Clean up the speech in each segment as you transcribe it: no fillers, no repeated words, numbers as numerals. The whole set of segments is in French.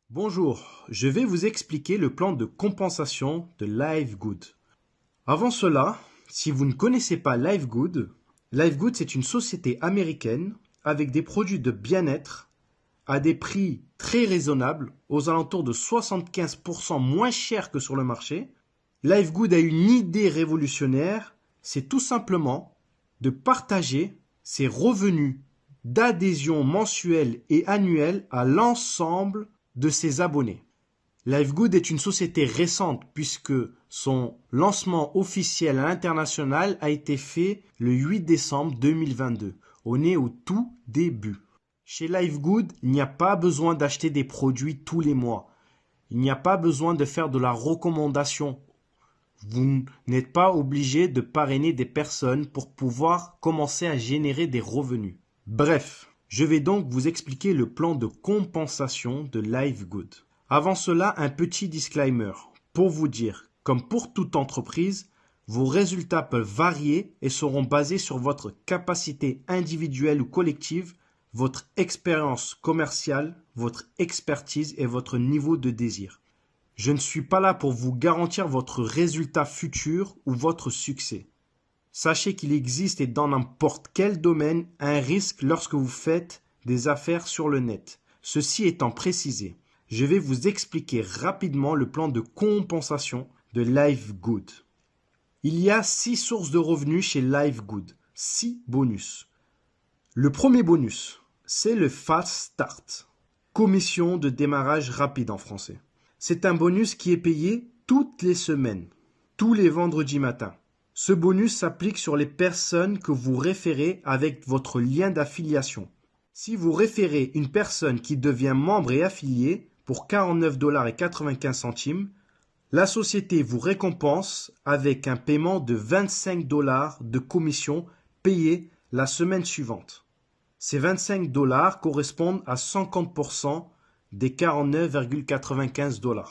Bonjour, je vais vous expliquer le plan de compensation de LiveGood. Avant cela, si vous ne connaissez pas LiveGood, LiveGood c'est une société américaine avec des produits de bien-être à des prix très raisonnables, aux alentours de 75% moins chers que sur le marché. LiveGood a une idée révolutionnaire, c'est tout simplement de partager ses revenus d'adhésion mensuelle et annuelle à l'ensemble de ses abonnés. LiveGood est une société récente puisque son lancement officiel à l'international a été fait le 8 décembre 2022. On est au tout début. Chez LiveGood, il n'y a pas besoin d'acheter des produits tous les mois. Il n'y a pas besoin de faire de la recommandation. Vous n'êtes pas obligé de parrainer des personnes pour pouvoir commencer à générer des revenus. Bref, je vais donc vous expliquer le plan de compensation de LiveGood. Avant cela, un petit disclaimer pour vous dire, comme pour toute entreprise, vos résultats peuvent varier et seront basés sur votre capacité individuelle ou collective, votre expérience commerciale, votre expertise et votre niveau de désir. Je ne suis pas là pour vous garantir votre résultat futur ou votre succès. Sachez qu'il existe et dans n'importe quel domaine un risque lorsque vous faites des affaires sur le net. Ceci étant précisé, je vais vous expliquer rapidement le plan de compensation de LiveGood. Il y a 6 sources de revenus chez LiveGood, 6 bonus. Le premier bonus, c'est le Fast Start, commission de démarrage rapide en français. C'est un bonus qui est payé toutes les semaines, tous les vendredis matins. Ce bonus s'applique sur les personnes que vous référez avec votre lien d'affiliation. Si vous référez une personne qui devient membre et affiliée pour 49,95 $, la société vous récompense avec un paiement de 25 $ de commission payée la semaine suivante. Ces 25 $ correspondent à 50% des 49,95 $.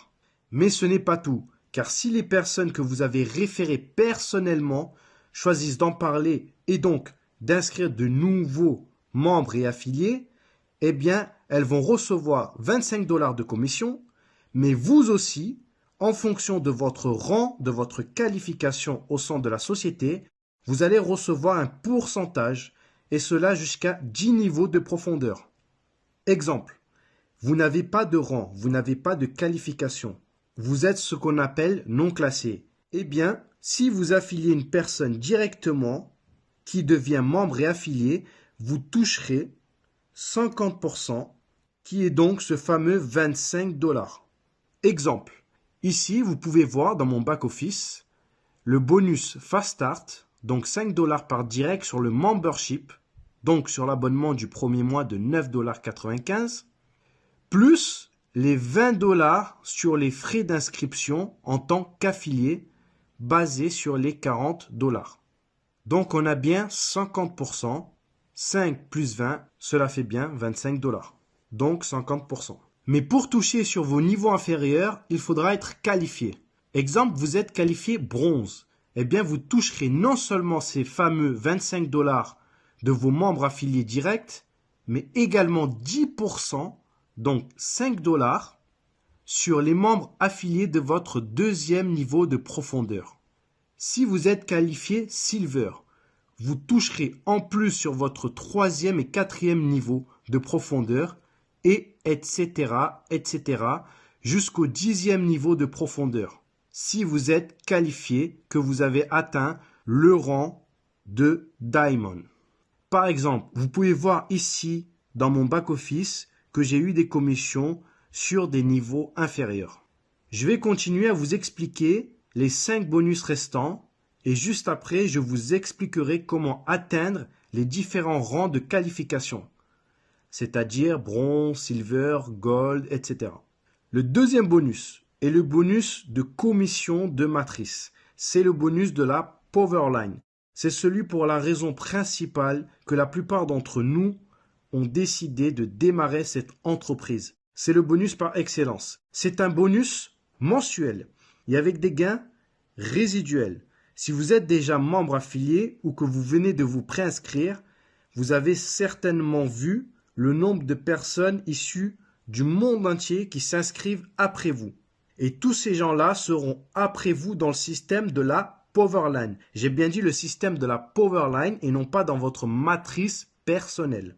Mais ce n'est pas tout. Car si les personnes que vous avez référées personnellement choisissent d'en parler et donc d'inscrire de nouveaux membres et affiliés, eh bien, elles vont recevoir 25 $ de commission, mais vous aussi, en fonction de votre rang, de votre qualification au sein de la société, vous allez recevoir un pourcentage, et cela jusqu'à 10 niveaux de profondeur. Exemple, vous n'avez pas de rang, vous n'avez pas de qualification. Vous êtes ce qu'on appelle non classé. Eh bien, si vous affiliez une personne directement qui devient membre et affilié, vous toucherez 50%, qui est donc ce fameux 25 $. Exemple, ici vous pouvez voir dans mon back-office le bonus Fast Start, donc 5 $ par direct sur le membership, donc sur l'abonnement du premier mois de 9,95 $, plus les 20 $ sur les frais d'inscription en tant qu'affilié basés sur les 40 $. Donc on a bien 50%, 5 plus 20, cela fait bien 25 $. Donc 50%. Mais pour toucher sur vos niveaux inférieurs, il faudra être qualifié. Exemple, vous êtes qualifié bronze. Eh bien, vous toucherez non seulement ces fameux 25 $ de vos membres affiliés directs, mais également 10%, donc 5 $ sur les membres affiliés de votre deuxième niveau de profondeur. Si vous êtes qualifié Silver, vous toucherez en plus sur votre troisième et quatrième niveau de profondeur et etc. jusqu'au 10e niveau de profondeur. Si vous êtes qualifié, que vous avez atteint le rang de Diamond. Par exemple, vous pouvez voir ici dans mon back-office que j'ai eu des commissions sur des niveaux inférieurs. Je vais continuer à vous expliquer les 5 bonus restants et juste après, je vous expliquerai comment atteindre les différents rangs de qualification, c'est-à-dire bronze, silver, gold, etc. Le deuxième bonus est le bonus de commission de matrice. C'est le bonus de la Powerline. C'est celui pour la raison principale que la plupart d'entre nous ont décidé de démarrer cette entreprise. C'est le bonus par excellence. C'est un bonus mensuel et avec des gains résiduels. Si vous êtes déjà membre affilié ou que vous venez de vous préinscrire, vous avez certainement vu le nombre de personnes issues du monde entier qui s'inscrivent après vous. Et tous ces gens-là seront après vous dans le système de la Powerline. J'ai bien dit le système de la Powerline et non pas dans votre matrice personnelle.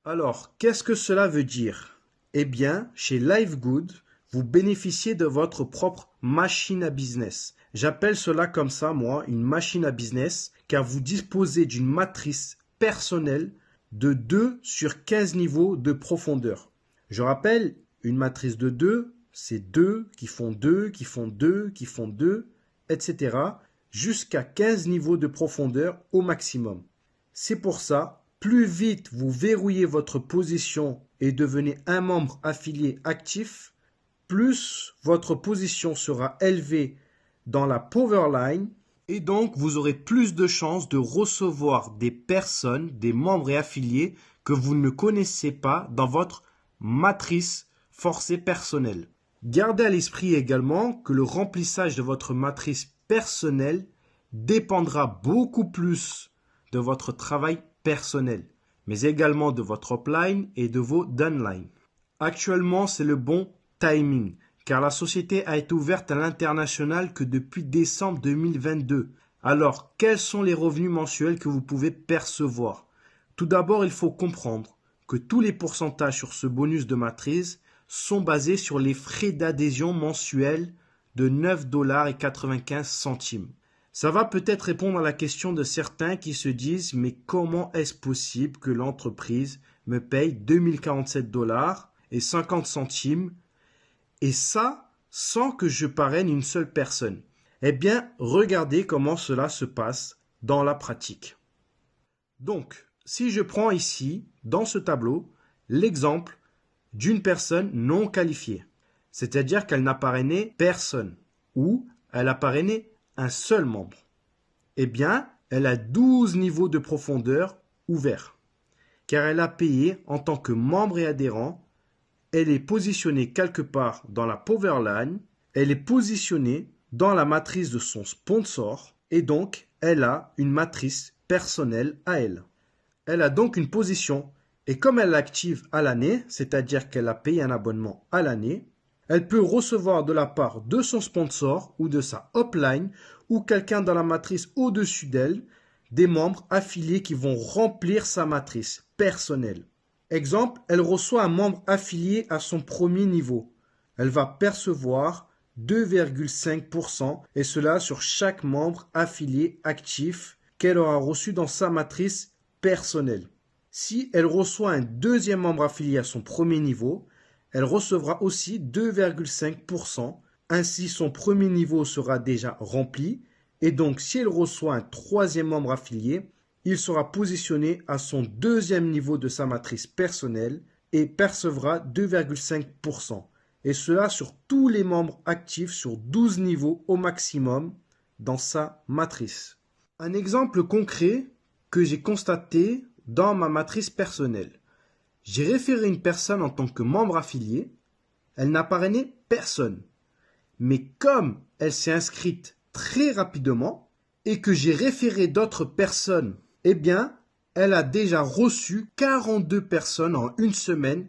Alors, qu'est-ce que cela veut dire? Eh bien, chez LiveGood, vous bénéficiez de votre propre machine à business. J'appelle cela comme ça, moi, une machine à business, car vous disposez d'une matrice personnelle de 2 sur 15 niveaux de profondeur. Je rappelle, une matrice de 2, c'est 2 qui font 2, qui font 2, qui font 2, etc. jusqu'à 15 niveaux de profondeur au maximum. C'est pour ça, plus vite vous verrouillez votre position et devenez un membre affilié actif, plus votre position sera élevée dans la Powerline et donc vous aurez plus de chances de recevoir des personnes, des membres et affiliés que vous ne connaissez pas dans votre matrice forcée personnelle. Gardez à l'esprit également que le remplissage de votre matrice personnelle dépendra beaucoup plus de votre travail personnel, mais également de votre upline et de vos downlines. Actuellement, c'est le bon timing, car la société a été ouverte à l'international que depuis décembre 2022. Alors, quels sont les revenus mensuels que vous pouvez percevoir? Tout d'abord, il faut comprendre que tous les pourcentages sur ce bonus de matrice sont basés sur les frais d'adhésion mensuels de 9,95 $. Ça va peut-être répondre à la question de certains qui se disent « Mais comment est-ce possible que l'entreprise me paye 2047 $ et 50 centimes et ça sans que je parraine une seule personne ?» Eh bien, regardez comment cela se passe dans la pratique. Donc, si je prends ici, dans ce tableau, l'exemple d'une personne non qualifiée, c'est-à-dire qu'elle n'a parrainé personne, ou elle a parrainé un seul membre, eh bien, elle a 12 niveaux de profondeur ouverts, car elle a payé en tant que membre et adhérent, elle est positionnée quelque part dans la Powerline, elle est positionnée dans la matrice de son sponsor, et donc, elle a une matrice personnelle à elle. Elle a donc une position. Et comme elle l'active à l'année, c'est-à-dire qu'elle a payé un abonnement à l'année, elle peut recevoir de la part de son sponsor ou de sa upline ou quelqu'un dans la matrice au-dessus d'elle des membres affiliés qui vont remplir sa matrice personnelle. Exemple, elle reçoit un membre affilié à son premier niveau. Elle va percevoir 2,5% et cela sur chaque membre affilié actif qu'elle aura reçu dans sa matrice personnelle. Si elle reçoit un deuxième membre affilié à son premier niveau, elle recevra aussi 2,5%. Ainsi, son premier niveau sera déjà rempli. Et donc, si elle reçoit un troisième membre affilié, il sera positionné à son deuxième niveau de sa matrice personnelle et percevra 2,5%. Et cela sur tous les membres actifs sur 12 niveaux au maximum dans sa matrice. Un exemple concret que j'ai constaté dans ma matrice personnelle. J'ai référé une personne en tant que membre affilié. Elle n'a parrainé personne. Mais comme elle s'est inscrite très rapidement et que j'ai référé d'autres personnes, eh bien, elle a déjà reçu 42 personnes en une semaine